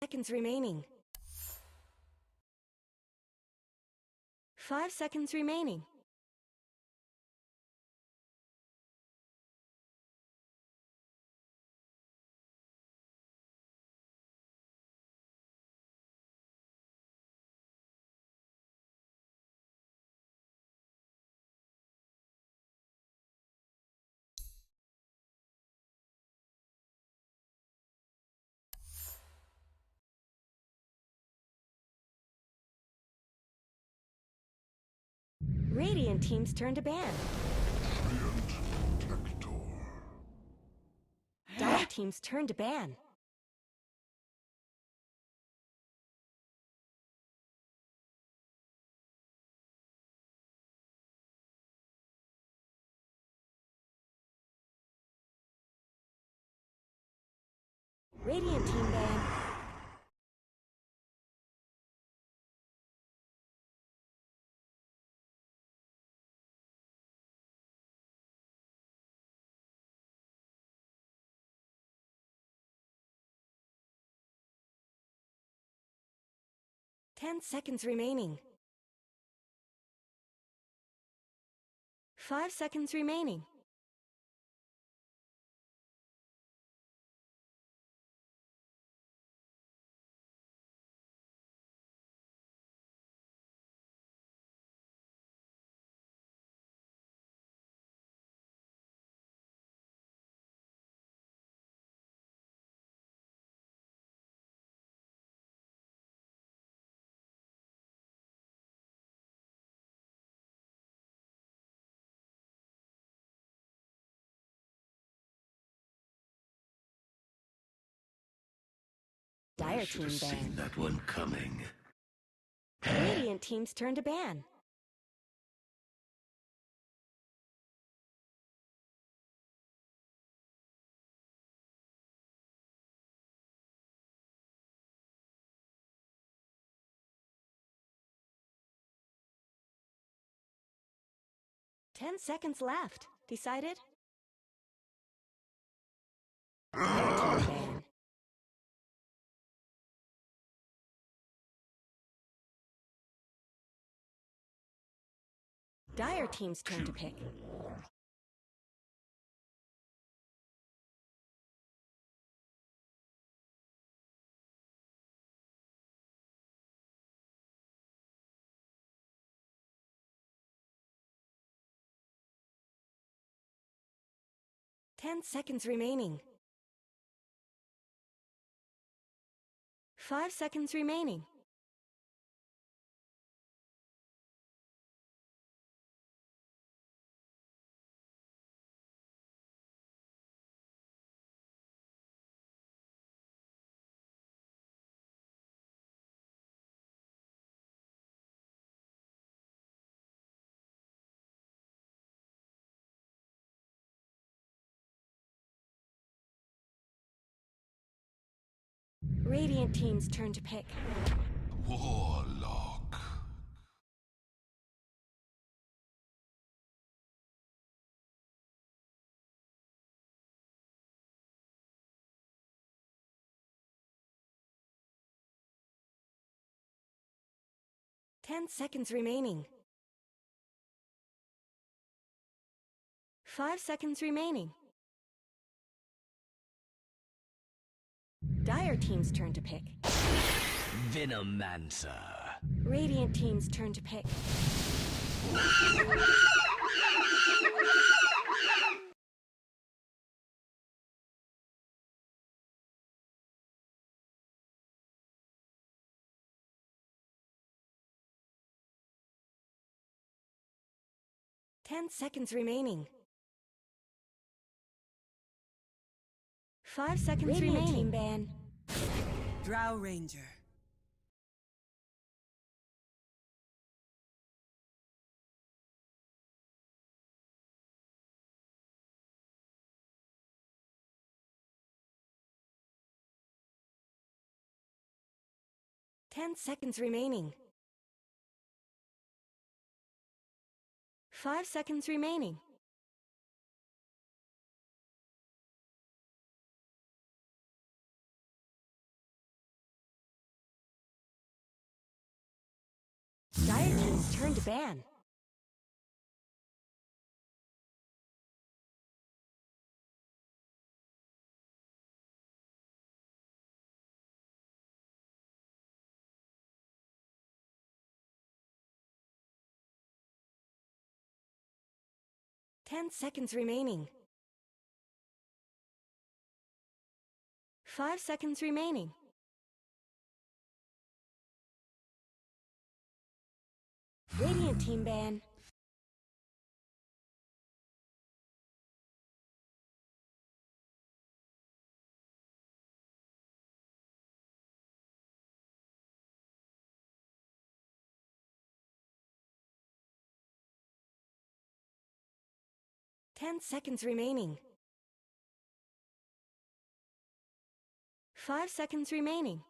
seconds remaining. 5 seconds remaining. Radiant team's turn to ban. Dire team's turn to ban. Radiant team ban. Ten seconds remaining. 5 seconds remaining. Dire team ban. That one coming. Radiant team's turn to ban. Ten seconds left. Decided? Dire team ban. Dire team's turn to pick. Ten seconds remaining. 5 seconds remaining. Radiant team's turn to pick. Warlock. Ten seconds remaining. 5 seconds remaining. Dire team's turn to pick. Venomancer. Radiant team's turn to pick. Ten seconds remaining. 5 seconds Radiant remaining. team ban. Drow Ranger. Ten seconds remaining. 5 seconds remaining. Dire team's turn to ban. Ten seconds remaining. 5 seconds remaining. Radiant team ban. Ten seconds remaining. 5 seconds remaining.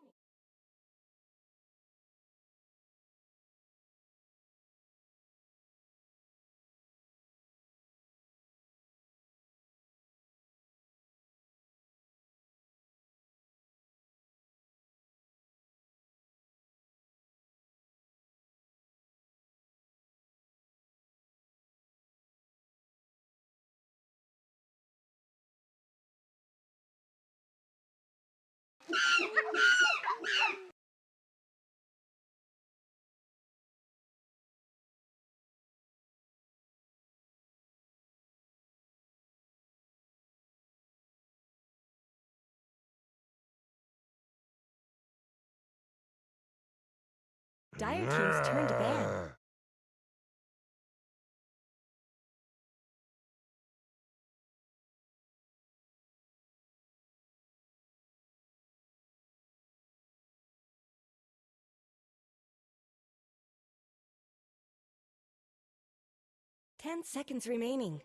Dire team's turn to ban. Ten seconds remaining.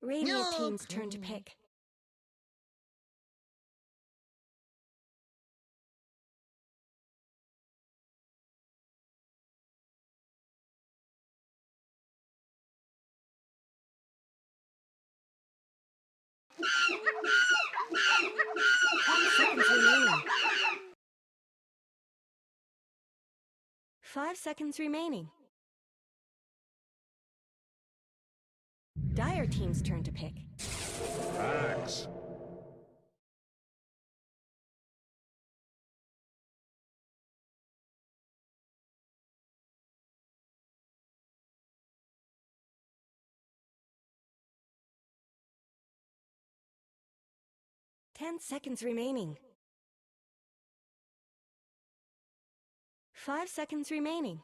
Radiant team's turn to pick. Seconds remaining. 5 seconds remaining. Dire team's turn to pick. Max. 10 seconds remaining. 5 seconds remaining.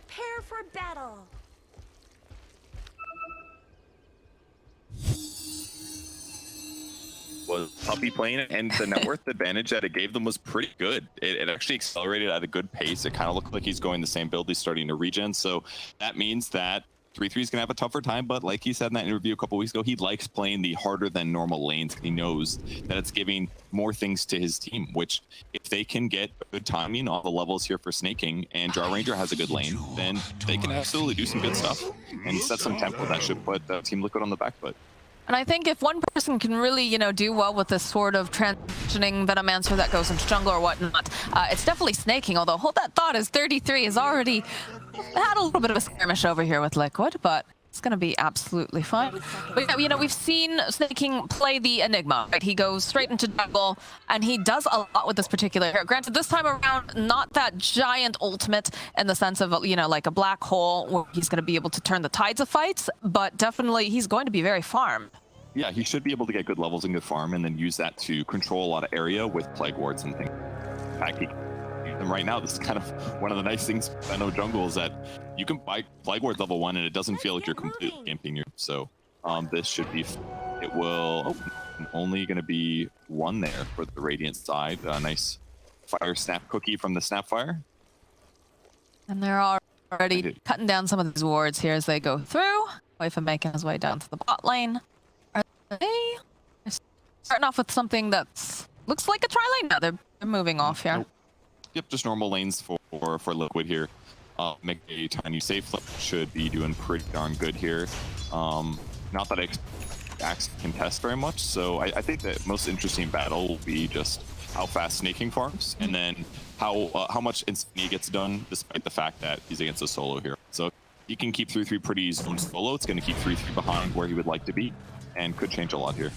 Prepare for battle. Was Puppy playing it, and the net worth advantage that it gave them was pretty good. It actually accelerated at a good pace. It kind of looked like he's going the same build. He's starting to regen, so that means that 3-3 is going to have a tougher time, but like he said in that interview a couple weeks ago, he likes playing the harder than normal lanes. He knows that it's giving more things to his team, which if they can get good timing on the levels here for snaking and Draw Ranger has a good lane, then they can absolutely do some good stuff and set some tempo that should put Team Liquid on the back foot. And I think if one person can really, do well with this sort of transitioning Venomancer that goes into jungle or whatnot, it's definitely snaking. Although, hold that thought, as 33 has already had a little bit of a skirmish over here with Liquid, but it's going to be absolutely fine. But yeah, we've seen Snaking play the Enigma, right? He goes straight into jungle, and he does a lot with this particular hero. Granted, this time around, not that giant ultimate in the sense of, like a black hole where he's going to be able to turn the tides of fights, but definitely he's going to be very farmed. Yeah, he should be able to get good levels and good farm, and then use that to control a lot of area with plague wards and things. In fact, and right now, this is kind of one of the nice things I know jungle is that you can buy plague ward level 1 and it doesn't feel like you're completely camping you. So this should be, it will only going to be 1 there for the Radiant side. Nice fire snap cookie from the Snapfire. And they're already cutting down some of these wards here as they go through. Away from making his way down to the bot lane. Are they starting off with something that's looks like a tri-lane? No, they're moving off here. Nope. Yep, just normal lanes for Liquid here. Make a tiny safe flip should be doing pretty darn good here. Not that I expect Axe can test very much, so I think the most interesting battle will be just how fast Snaking farms, and then how much instantly gets done, despite the fact that he's against a solo here. So if he can keep 3-3 pretty zone solo, it's going to keep 3-3 behind where he would like to be, and could change a lot here.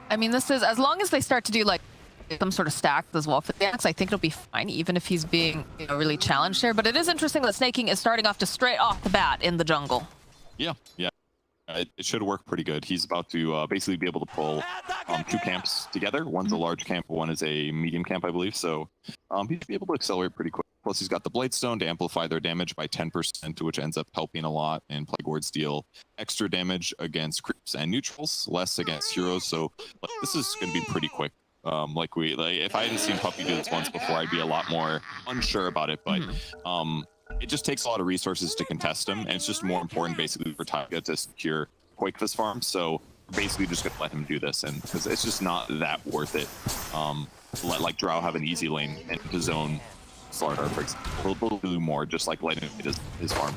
I mean, this is, as long as they start to do like some sort of stack as well for the Axe, I think it'll be fine, even if he's being really challenged here. But it is interesting that Snaking is starting off just straight off the bat in the jungle. Yeah. It should work pretty good. He's about to basically be able to pull 2 camps together. One's a large camp, one is a medium camp, I believe. So he should be able to accelerate pretty quick. Plus, he's got the Bladestone to amplify their damage by 10%, which ends up helping a lot. And Plague Wards deal extra damage against creeps and neutrals, less against heroes. So this is going to be pretty quick. If I hadn't seen Puppy do this once before, I'd be a lot more unsure about it. But it just takes a lot of resources to contest him, and it's just more important basically for Taiga to secure Quakefist farm. So basically just gonna let him do this, and because it's just not that worth it. Let like Drow have an easy lane and his own Slardar, for example. He'll do more, just like letting him hit his farm.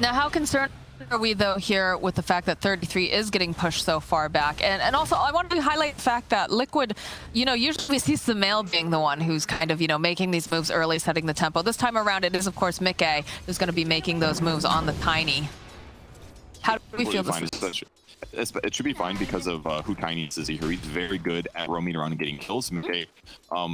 Now, how concerned are we though here with the fact that 33 is getting pushed so far back? And also I wanted to highlight the fact that Liquid, usually we see Sumail being the one who's kind of, making these moves early, setting the tempo. This time around it is of course Mickey who's going to be making those moves on the Tiny. How do we feel this? It should be fine because of who Tiny is here. He's very good at roaming around and getting kills. Mickey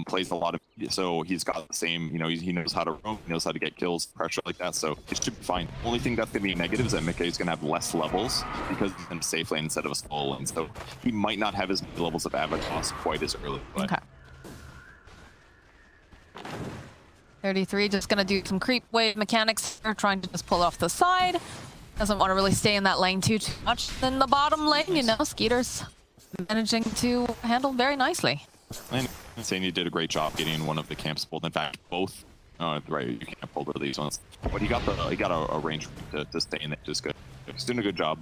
plays a lot of, so he's got the same, he knows how to roam, he knows how to get kills, pressure like that, so it should be fine. Only thing that's going to be negative is that Mickey is going to have less levels because he's in a safe lane instead of a slow lane, so he might not have as many levels of Avatos quite as early. But. Okay. 33 just going to do some creep wave mechanics here, trying to just pull off the side. Doesn't want to really stay in that lane too much. In the bottom lane, Skeeter's managing to handle very nicely. And saying he did a great job getting one of the camps pulled. In fact, both. Right, you can't pull these ones, but he got a range to stay in there. Just good. He's doing a good job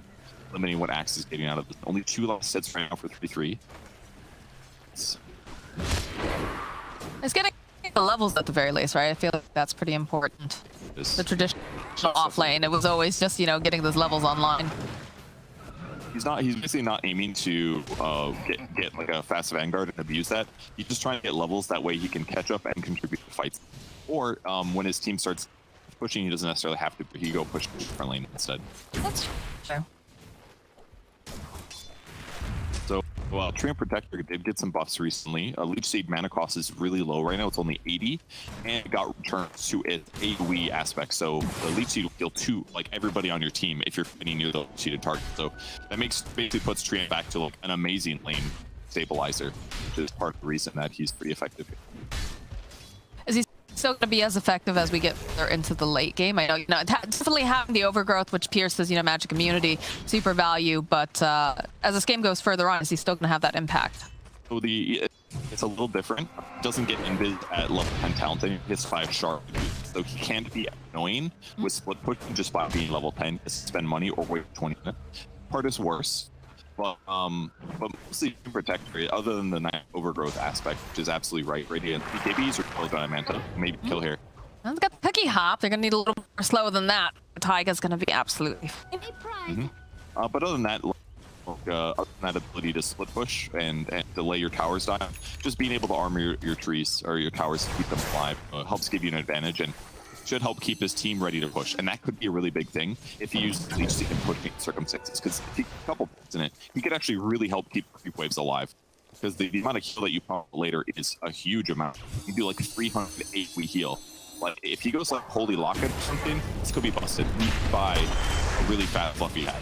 limiting what Axe is getting out of this. Only 2 last sets right now for 3-3. It's getting the levels at the very least, right? I feel like that's pretty important. The traditional off lane, it was always just, getting those levels online. He's basically not aiming to get like a fast Vanguard and abuse that. He's just trying to get levels, that way he can catch up and contribute to fights. Or when his team starts pushing, he doesn't necessarily have to, he go push different lane instead. That's true. So, Tree and Protector did get some buffs recently. Leech Seed mana cost is really low right now. It's only 80, and it got returned to its AoE aspect. So the Leech Seed will heal 2, like everybody on your team, if you're fighting near the seeded target. So that basically puts Tree back to like an amazing lane stabilizer, which is part of the reason that he's pretty effective. Is he still going to be as effective as we get further into the late game. I know, definitely having the overgrowth, which pierces, magic immunity, super value, but as this game goes further on, is he still going to have that impact? So it's a little different. Doesn't get invis at level 10 talent, and his 5 sharp. So he can't be annoying with split push just by being level 10 to spend money or wait 20 minutes. Part is worse. But mostly protector, other than the night overgrowth aspect, which is absolutely right. Radiant BKBs or kills on Manta, maybe kill here. Let's get the cookie hop. They're gonna need a little more slow than that. Taiga's gonna be absolutely fine. But other than that, that ability to split push and delay your towers down, just being able to armor your trees or your towers to keep them alive helps give you an advantage and should help keep his team ready to push. And that could be a really big thing if he uses Leech Seed in pushing circumstances, because if he a couple points in it, he could actually really help keep creep waves alive. Because the amount of heal that you pop later is a huge amount. You do like 308 we heal. Like if he goes like Holy Locket or something, this could be busted by a really fat fluffy hat.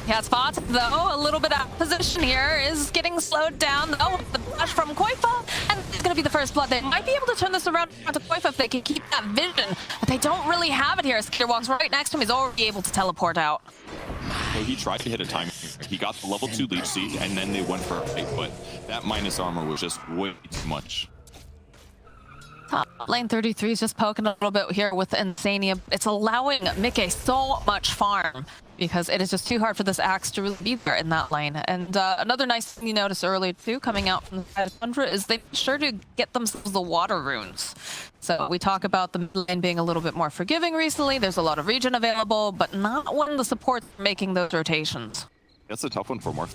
Cat spot, though, a little bit out of position here, is getting slowed down, though, with the flash from Koifa, and it's going to be the first blood. They might be able to turn this around to Koifa if they can keep that vision, but they don't really have it here. Skitter walks right next to him. He's already able to teleport out. So he tried to hit a timing. He got the level 2 Leech Seed, and then they went for a fight, but that minus armor was just way too much. Top lane 33 is just poking a little bit here with Insania. It's allowing Mickey so much farm because it is just too hard for this Axe to really be there in that lane. And another nice thing you noticed earlier too, coming out from the side of Tundra, is they made sure to get themselves the water runes. So we talk about the mid lane being a little bit more forgiving recently. There's a lot of regen available, but not one of the supports making those rotations. That's a tough one for Morph.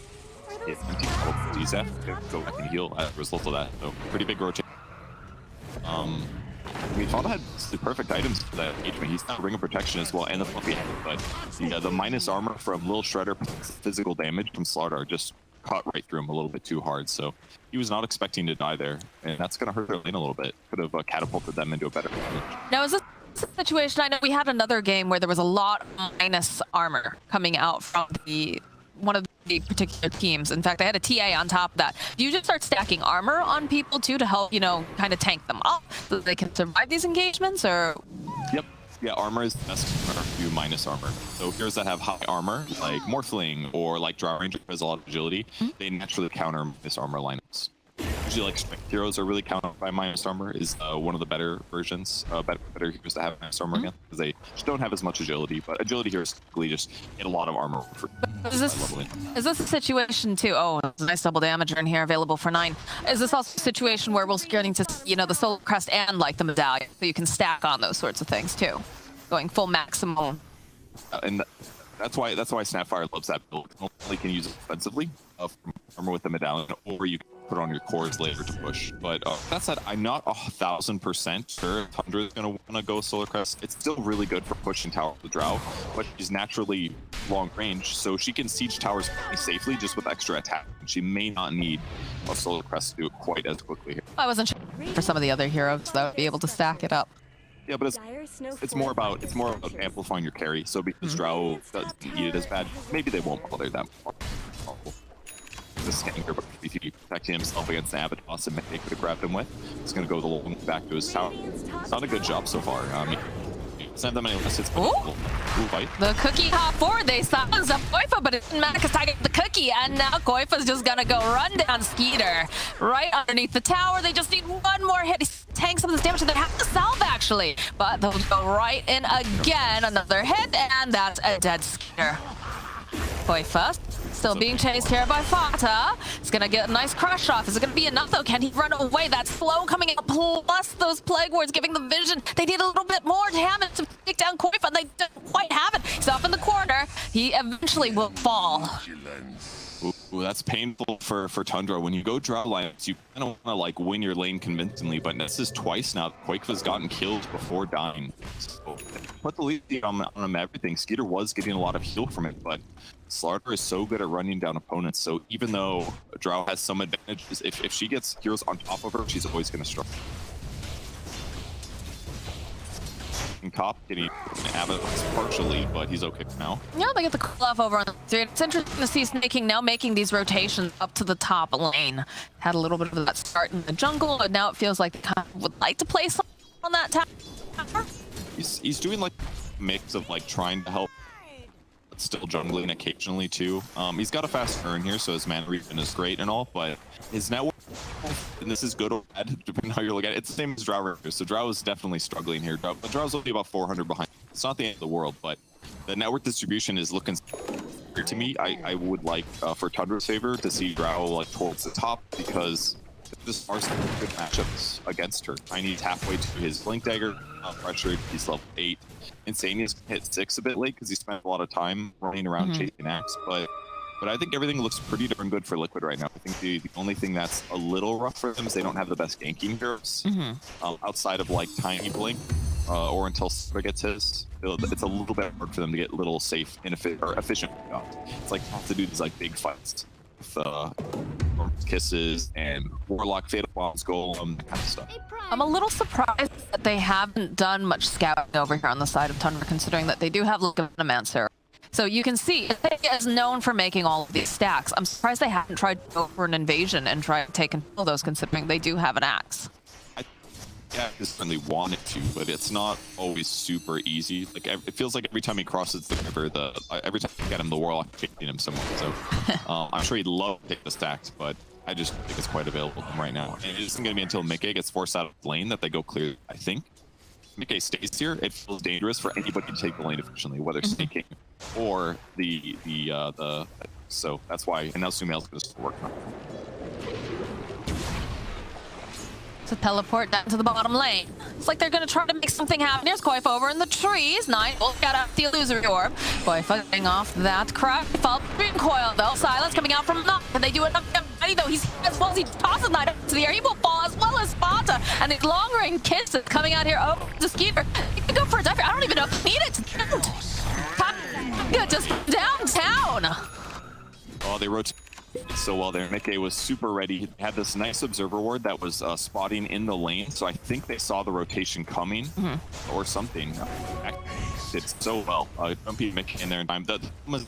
Go back and heal as a result of that. So pretty big rotation. Dota had the perfect items for that engagement. He's not Ring of Protection as well, and the fluffy hat, but the minus armor from Lil Shredder, physical damage from Slaughter just caught right through him a little bit too hard. So he was not expecting to die there, and that's going to hurt their lane a little bit. Could have catapulted them into a better position. Now, is this a situation? I know we had another game where there was a lot of minus armor coming out from one of the particular teams. In fact, I had a TA on top of that. Do you just start stacking armor on people too to help, kind of tank them up so they can survive these engagements, or? Yep. Yeah, armor is the best for you minus armor. So heroes that have high armor, like Morphling or like Drow Ranger, has a lot of agility, they naturally counter minus armor lineups. Usually, like strength heroes are really countered by minus armor. Is one of the better versions, better heroes to have minus armor against, because they just don't have as much agility. But agility heroes typically just get a lot of armor. Is this a situation too? Oh, there's a nice double damager in here available for 9. Is this also a situation where we're getting to, the Soul Crest and like the medallion, so you can stack on those sorts of things too, going full maximum? And that's why Snapfire loves that build. You can use it offensively, armor with the medallion, or you can put on your cores later to push. But that said, I'm not 1,000% sure if Tundra is going to want to go Solar Crest. It's still really good for pushing tower with Drow, but she's naturally long range, so she can siege towers pretty safely just with extra attack. She may not need a Solar Crest to do it quite as quickly here. I wasn't sure for some of the other heroes that would be able to stack it up. Yeah, but it's more about amplifying your carry. So because Drow doesn't need it as bad, maybe they won't bother that much. The Skanker, but if he protecting himself against the Abatos and they could have grabbed him with, he's going to go the long back to his tower. It's not a good job so far. He doesn't have that many assists. Fight. The cookie hop forward, they silence up Koifa, but it didn't matter because Tiger the cookie, and now Koifa's just going to go run down Skeeter right underneath the tower. They just need one more hit. He tanks some of this damage, and they have to salve actually, but they'll go right in again. Another hit, and that's a dead Skeeter. Koifa still being chased here by Fata. He's gonna get a nice crush off. Is it gonna be enough though? Can he run away? That slow coming out, plus those plague wards giving the vision. They need a little bit more damage to take down Koifa. They don't quite have it. He's off in the corner. He eventually will fall. Ooh, that's painful for Tundra. When you go Drow lineups, you kind of want to win your lane convincingly, but this is twice now. Koifa's gotten killed before dying. So put the lead on him everything. Skeeter was getting a lot of heal from it, but Slaughter is so good at running down opponents. So even though Drow has some advantages, if she gets heroes on top of her, she's always going to struggle. Top getting Abatos partially, but he's okay now. Yeah, they get the cool off over on the third. It's interesting to see Snaking now making these rotations up to the top lane. Had a little bit of that start in the jungle, and now it feels like they kind of would like to play something on that tower. He's doing like a mix of like trying to help, but still jungling occasionally too. He's got a fast turn here, so his mana regen is great and all, but his network, and this is good or bad depending on how you're looking at it, it's the same as Drow Ranger. So Drow is definitely struggling here. But Drow's only about 400 behind. It's not the end of the world, but the network distribution is looking to me. I would like for Tundra's favor to see Drow like towards the top, because just are some good matchups against her. I need halfway to his Blink Dagger, pressured, he's level 8. Insane is hit 6 a bit late because he spent a lot of time running around chasing Axe, but I think everything looks pretty darn good for Liquid right now. I think the only thing that's a little rough for them is they don't have the best ganking heroes outside of like Tiny Blink or until Sora gets his. It's a little bit hard for them to get little safe and efficient shots. It's like have to do these like big fights with Kisses and Warlock, Fatal Bombs, Golem, that kind of stuff. I'm a little surprised that they haven't done much scouting over here on the side of Tundra, considering that they do have Venomancer. So you can see, Ithaca is known for making all of these stacks. I'm surprised they haven't tried to go for an invasion and try to take control of those, considering they do have an axe. Yeah, I certainly wanted to, but it's not always super easy. Like it feels like every time he crosses the river, every time you get him, the Warlock chasing him somewhere. So I'm sure he'd love to take the stacks, but I just think it's quite available to him right now. And it isn't going to be until Mickey gets forced out of the lane that they go clear, I think. Mickey stays here, it feels dangerous for anybody to take the lane efficiently, whether snaking or the so that's why. And now Sumail's going to work on it. To teleport down to the bottom lane. It's like they're gonna try to make something happen. Here's Koif over in the trees. Nine will get out the illusory orb. Koif getting off that crack. Fall green coil though. Silence coming out from Knock. Can they do enough damage though? He's as well as he tosses Knight up to the air. He will fall as well as Sparta. And his long range kisses coming out here. Oh, the Skeeter. He can go for a dive. I don't even know if he needs it. Just downtown. Oh, they rotate so well there. Mickey was super ready. He had this nice observer ward that was spotting in the lane, so I think they saw the rotation coming or something. Did so well. Don't beat Mickey in there in time. The was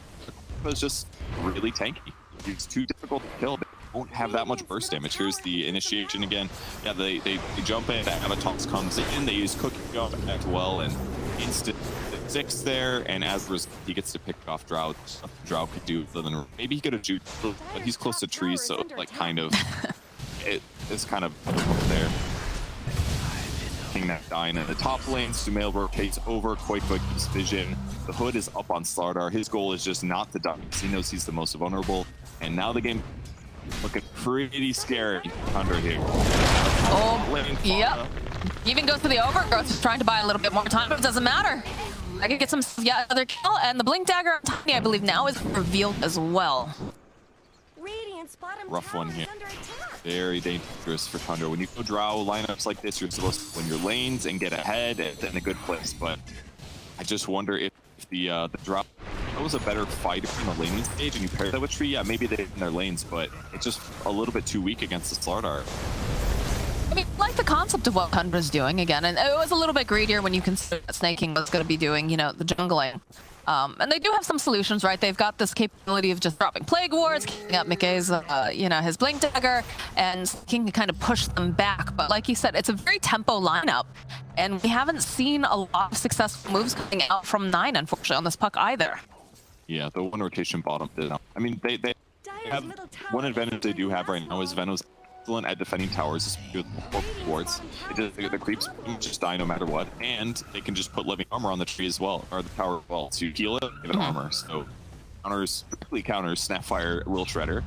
just really tanky. He's too difficult to kill. They don't have that much burst damage. Here's the initiation again. Yeah, they jump in. Avatos comes in. They use Cookie Gun as well, and instant 6 there, and as a result, he gets to pick off Drow. Drow could do other than maybe he could have juked, but he's close to trees, so like kind of it's kind of there. King that dying in the top lane. Sumail rotates over. Koifa keeps vision. The hood is up on Slardar. His goal is just not to die because he knows he's the most vulnerable. And now the game looking pretty scary under here. Oh, yep. He even goes for the overgrowth, just trying to buy a little bit more time, but it doesn't matter. I could get some other kill, and the Blink Dagger on Tiny, I believe, now is revealed as well. Rough one here. Very dangerous for Tundra. When you go Drow lineups like this, you're supposed to win your lanes and get ahead and in a good place. But I just wonder if the Drow was a better fighter in the laning stage, and you pair that with Tree. Yeah, maybe they're in their lanes, but it's just a little bit too weak against the Slardar. I mean, I like the concept of what Tundra's doing again, and it was a little bit greedier when you consider that Snaking was going to be doing, you know, the jungling. And they do have some solutions, right? They've got this capability of just dropping Plague Wards, keeping up Mickey's, you know, his Blink Dagger, and Snaking can kind of push them back. But like you said, it's a very tempo lineup, and we haven't seen a lot of successful moves coming out from 9, unfortunately, on this puck either. Yeah, the one rotation bottom did. I mean, they have one advantage they do have right now is Venom's excellent at defending towers with wards. The creeps just die no matter what, and they can just put living armor on the tree as well, or the tower as well, to heal it, give it armor. So quickly counters Snapfire, Will Shredder,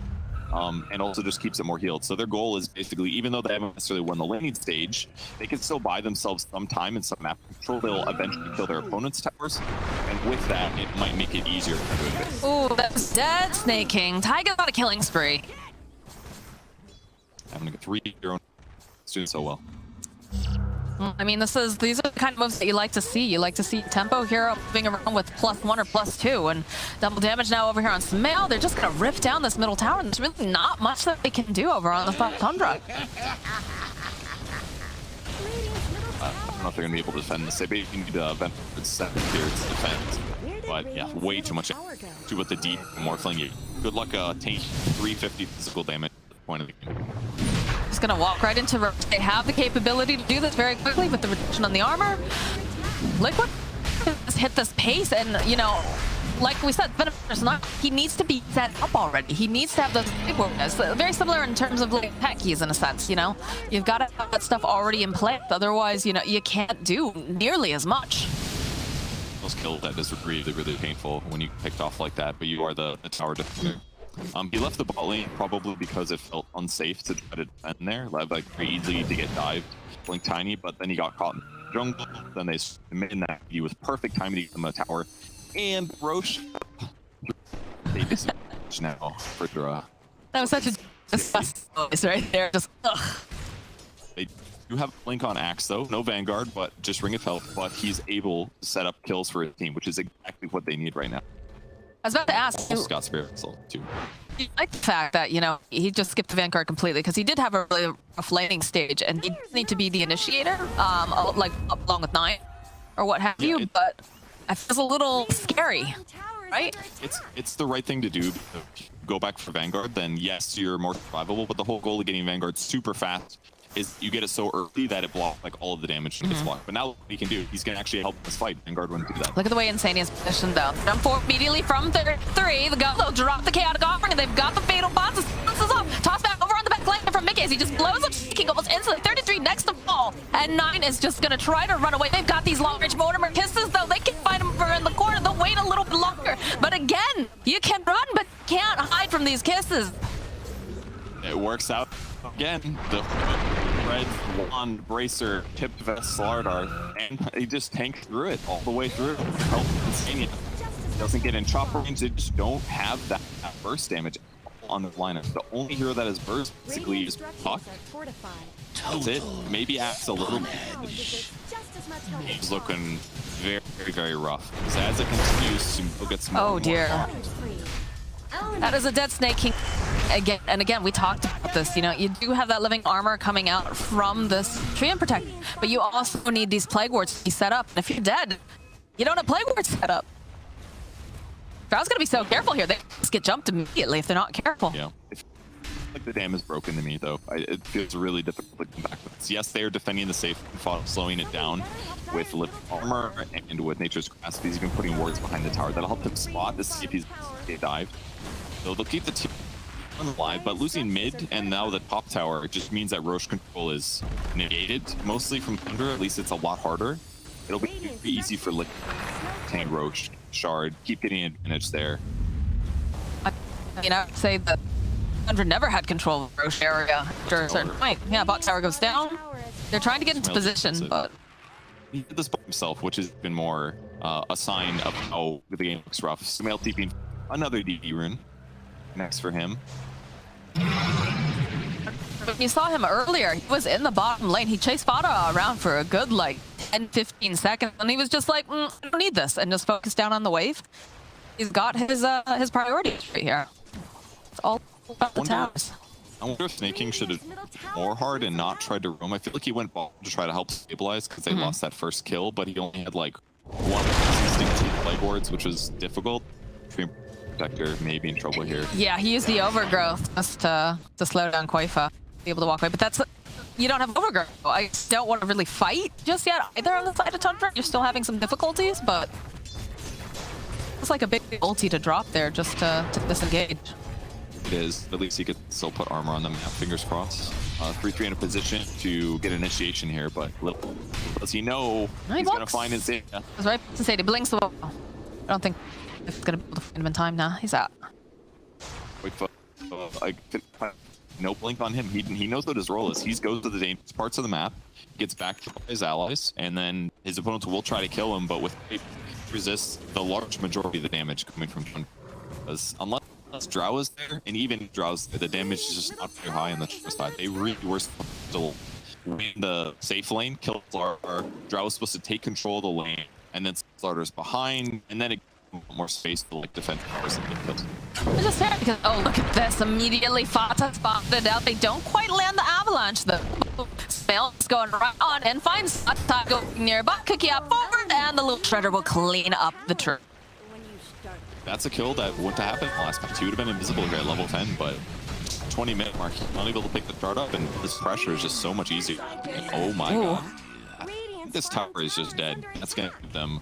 and also just keeps it more healed. So their goal is basically, even though they haven't necessarily won the laning stage, they can still buy themselves some time and some map control. They'll eventually kill their opponent's towers, and with that, it might make it easier to do it. Ooh, that's dead, Snaking. Taiga's on a killing spree. Having a 3-0, it's doing so well. I mean, these are the kind of moves that you like to see. You like to see tempo hero moving around with +1 or +2, and double damage now over here on Sumail. They're just gonna rip down this middle tower, and there's really not much that they can do over on the Tundra. I don't know if they're gonna be able to defend this. They basically need Vent for 7 here to defend. But yeah, way too much to with the deep more flingy. Good luck, Taint 350 physical damage at the point of the game. Just gonna walk right into Roche. They have the capability to do this very quickly with the reduction on the armor. Liquid has hit this pace, and you know, like we said, he needs to be set up already. He needs to have those awareness. Very similar in terms of like pet keys in a sense, you know? You've got to have that stuff already in place. Otherwise, you know, you can't do nearly as much. Those kills, that is really, really painful when you picked off like that, but you are the tower defender. He left the bot lane probably because it felt unsafe to try to defend there. Like very easy to get dived, Blink Tiny, but then he got caught in the jungle. Then they made that he was perfect timing to get him a tower. And Roche, they disadvantage now for Dra. That was such a disgusting noise right there. Just ugh. They do have a Blink on Axe though, no Vanguard, but just Ring of Health. But he's able to set up kills for his team, which is exactly what they need right now. I was about to ask you. Scott Spirit too. I like the fact that, you know, he just skipped the Vanguard completely because he did have a really rough laning stage and he did need to be the initiator, like along with 9 or what have you, but it feels a little scary, right? It's the right thing to do. Go back for Vanguard, then yes, you're more survivable, but the whole goal of getting Vanguard super fast is you get it so early that it blocks like all of the damage to gets blocked. But now what he can do, he's gonna actually help this fight. Vanguard wouldn't do that. Look at the way Insane is positioned though. Jump forward immediately from 3. The Guzzle drop the chaotic offering and they've got the fatal bots. This is up. Toss back over on the back lane from Mickey as he just blows up Shaking almost instantly. 33 next to fall. And 9 is just gonna try to run away. They've got these long range Mortimer kisses though. They can find him over in the corner. They'll wait a little bit longer. But again, you can run but can't hide from these kisses. It works out again. The red wand bracer tipped vest Slardar, and he just tanked through it all the way through. Help Insania. Doesn't get in chopper range. They just don't have that burst damage on the lineup. The only hero that has burst basically is Puck. That's it. Maybe Axe a little bit. He's looking very, very rough. So as it continues to get some. Oh dear. That is a dead Snake King. Again, we talked about this, you know, you do have that living armor coming out from this Treant Protect, but you also need these Plague Wards to be set up. And if you're dead, you don't have Plague Wards set up. Drow's gonna be so careful here. They just get jumped immediately if they're not careful. Yeah. Like the dam is broken to me though. It feels really difficult to come back with this. Yes, they are defending the safe and slowing it down with lift armor and with Nature's Grasp. He's even putting wards behind the tower. That'll help him spot to see if he's dived. So they'll keep the team alive, but losing mid and now the top tower just means that Roche control is negated, mostly from Tundra. At least it's a lot harder. It'll be easy for Liquid to tank Roche, Shard, keep getting advantage there. You know, I'd say that Tundra never had control of the Roche area after a certain point. Yeah, bot tower goes down. They're trying to get into position, but he did this by himself, which has been more a sign of how the game looks rough. Sumail TPing another DD rune next for him. When you saw him earlier, he was in the bottom lane. He chased Fada around for a good like 10-15 seconds, and he was just like, I don't need this, and just focused down on the wave. He's got his priorities right here. It's all about the towers. I wonder if Snake King should have more hard and not tried to roam. I feel like he went ball to try to help stabilize because they lost that first kill, but he only had like one instinct Plague Wards, which was difficult. Protector may be in trouble here. Yeah, he used the overgrowth just to slow down Koifa, be able to walk away. But that's, you don't have overgrowth. I don't want to really fight just yet either on the side of Tundra. You're still having some difficulties, but it's like a big ulti to drop there just to disengage. It is. At least he could still put armor on the map. Fingers crossed. 3-3 in a position to get initiation here, but little does he know he's going to find his in. I was right to say, he blinks the wall. I don't think if it's going to be able to find him in time now. He's out. Wait, no blink on him. He knows what his role is. He goes to the dangerous parts of the map, gets back to his allies, and then his opponents will try to kill him, but with resists the large majority of the damage coming from him. Because unless Drow is there, and even Drow's there, the damage is just not very high on the side. They really were supposed to win the safe lane, kill Slardar. Drow was supposed to take control of the lane, and then Slardar's behind, and then it more space to like defend the person and get kills. It's just fair because, oh, look at this. Immediately Fata spotted out. They don't quite land the avalanche though. Snail's going right on and finds Fata going nearby. Cookie up forward, and the little shredder will clean up the tree. That's a kill that wouldn't have happened last match. He would have been invisible here at level 10, but 20-minute mark, he's not able to pick the start up, and this pressure is just so much easier. Oh my god. This tower is just dead. That's going to give them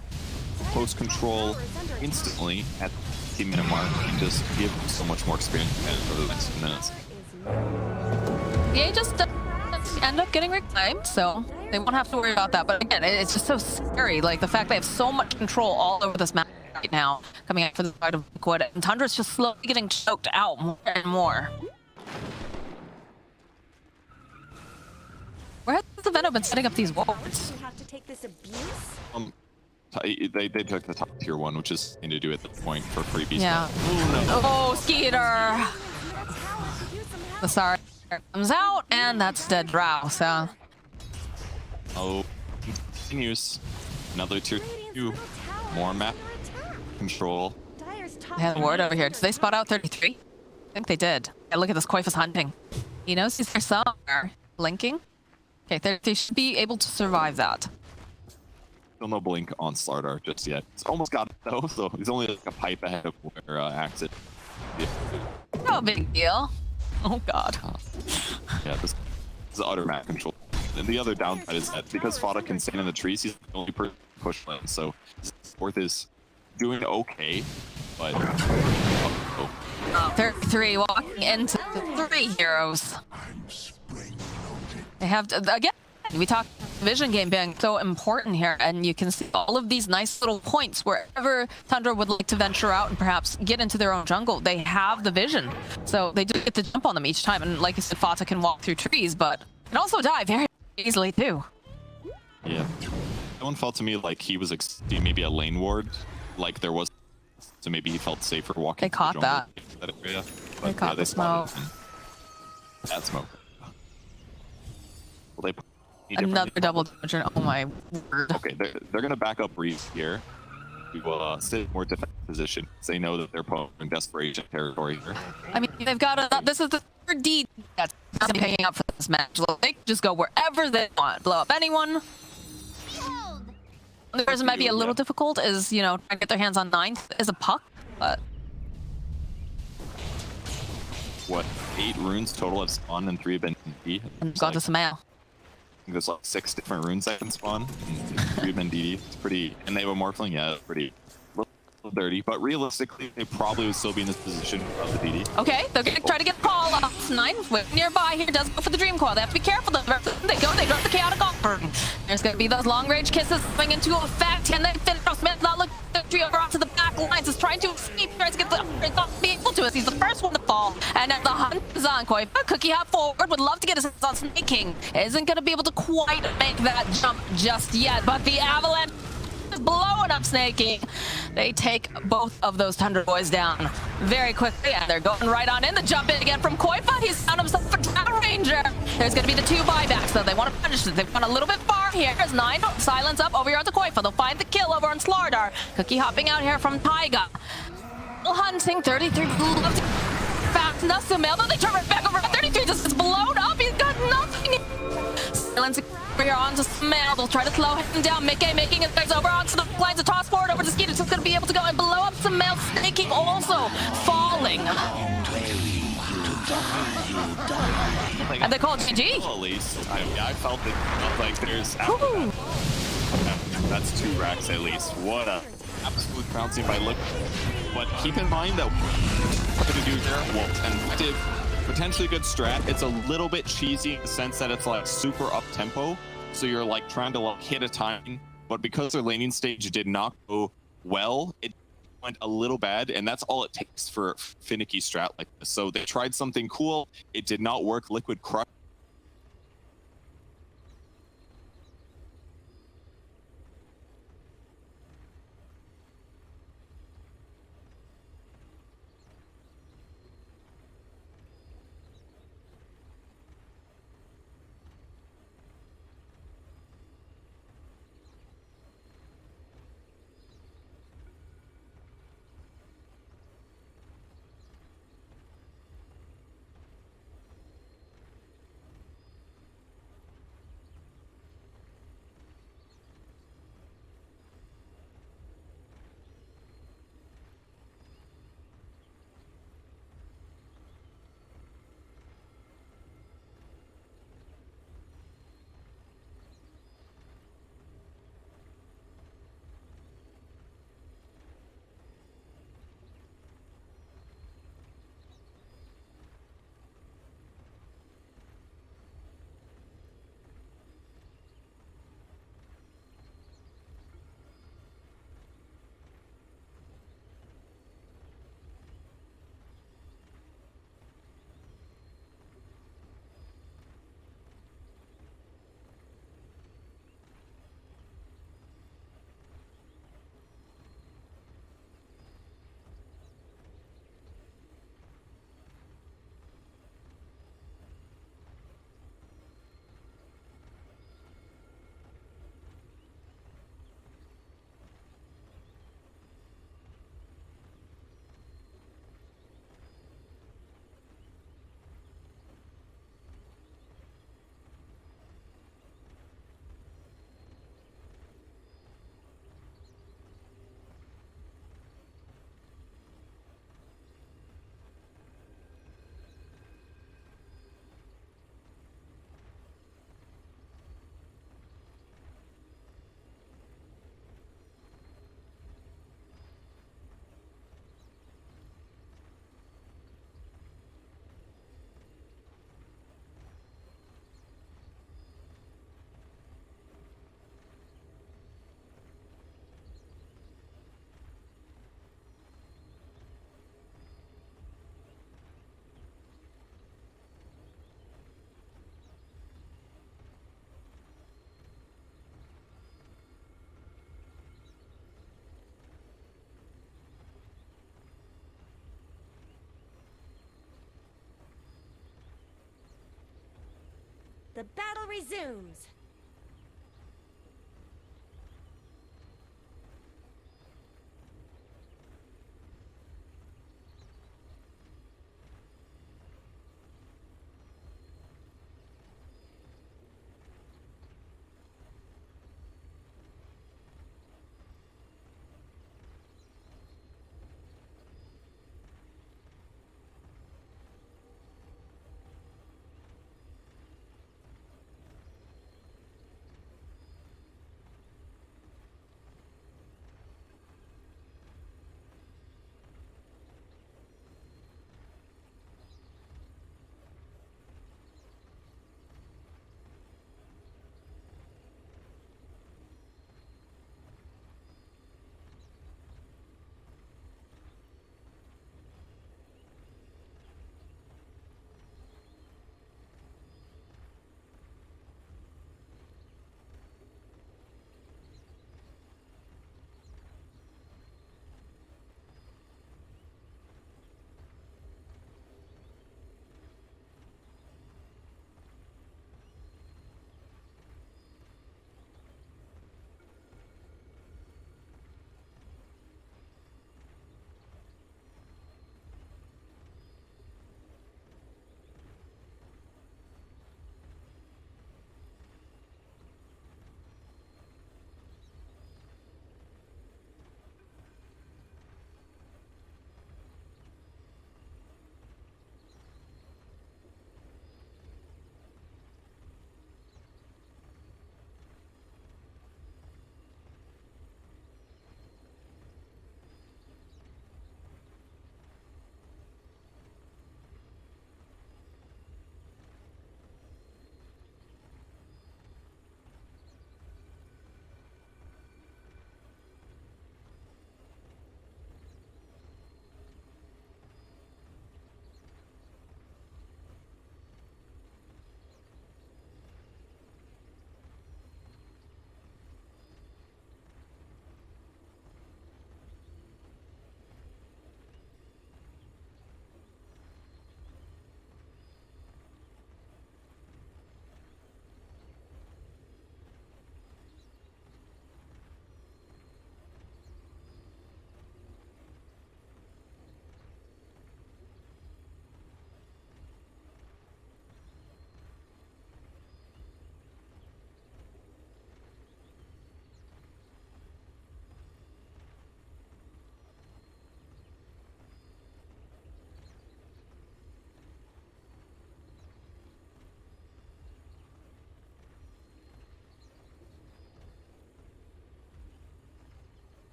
close control instantly at the 15-minute mark and just give them so much more experience over the next few minutes. Yeah, just end up getting reclaimed, so they won't have to worry about that. But again, it's just so scary. Like the fact they have so much control all over this map right now, coming out for the side of Liquid, and Tundra's just slowly getting choked out more and more. Where has the Venom been setting up these wards? Have to take this abuse? They took the top tier one, which is something to do at this point for freebies. Yeah. Oh, no. Oh, Skeeter! The Sar comes out, and that's dead Drow, so... Oh, continues. Another tier 2. More map control. They had a ward over here. Did they spot out 33? I think they did. Yeah, look at this. Coif is hunting. He knows he's there somewhere. Blinking. Okay, 33 should be able to survive that. Still no blink on Slardar just yet. He's almost got it though, so he's only like a pipe ahead of where Axe it. Yeah. No big deal. Oh god. Yeah, this is utter map control. And the other downside is that because Fada can stand in the trees, he's the only person to push lane. So Fourth is doing okay, but 33 walking into the 3 heroes. They have to, again, we talked vision game being so important here, and you can see all of these nice little points wherever Tundra would like to venture out and perhaps get into their own jungle. They have the vision, so they do get to jump on them each time. And like I said, Fata can walk through trees, but can also die very easily too. Yeah, no one felt to me like he was maybe a lane ward, like there was, so maybe he felt safer walking. They caught that. Area. They caught the smoke. That smoke. Well, they another double damage. Oh my word. Okay, they're gonna back up Reese here to sit in more defensive position. They know that they're in desperation territory here. I mean, they've got a. This is the third D that's gonna be hanging up for this match. They can just go wherever they want, blow up anyone. The person might be a little difficult is, you know, trying to get their hands on 9th is a puck, but what, 8 runes total have spawned and 3 have been DD. and got to Samael. There's like 6 different runes that can spawn, and 3 have been DD. It's pretty, and they have a Morphling, yeah, it's pretty dirty, but realistically, they probably would still be in this position of the DD. Okay, they're gonna try to get Paul off. 9 nearby here does go for the Dream Coil. They have to be careful. They drop the Chaotic Offering. There's gonna be those long range kisses coming into effect, and then finish off Smith not looking at the tree over onto the back lines, is trying to escape, tries to get the not be able to, as he's the first one to fall. And at the hunt is on Koi. Cookie hop forward, would love to get his hands on Snake King. Isn't gonna be able to quite make that jump just yet, but the avalanche is blowing up Snake King. They take both of those Tundra boys down very quickly, and they're going right on in. The jump in again from Koifa. He's found himself a Drow Ranger. There's going to be the 2 buybacks, though. They want to punish it. They've gone a little bit far here. There's 9. Silence up over here on the Koifa. They'll find the kill over on Slardar. Cookie hopping out here from Taiga. Hunting 33. Fast enough to mail, though. They turn right back over at 33. This is blown up. He's got nothing. Silence over here onto Smell. They'll try to slow him down. Mickey making his legs over onto the lines. A toss forward over to Skeeter. Just going to be able to go and blow up Smell. Snake King also falling. And they call it GG. Well, at least I felt it. Like there's that's 2 racks at least. What a absolute trouncing by Liquid. But keep in mind that what to do here, well, an active, potentially good strat. It's a little bit cheesy in the sense that it's like super up tempo, so you're like trying to like hit a timing. But because their laning stage did not go well, it went a little bad, and that's all it takes for finicky strat like this. So they tried something cool, it did not work. Liquid crushed. The battle resumes.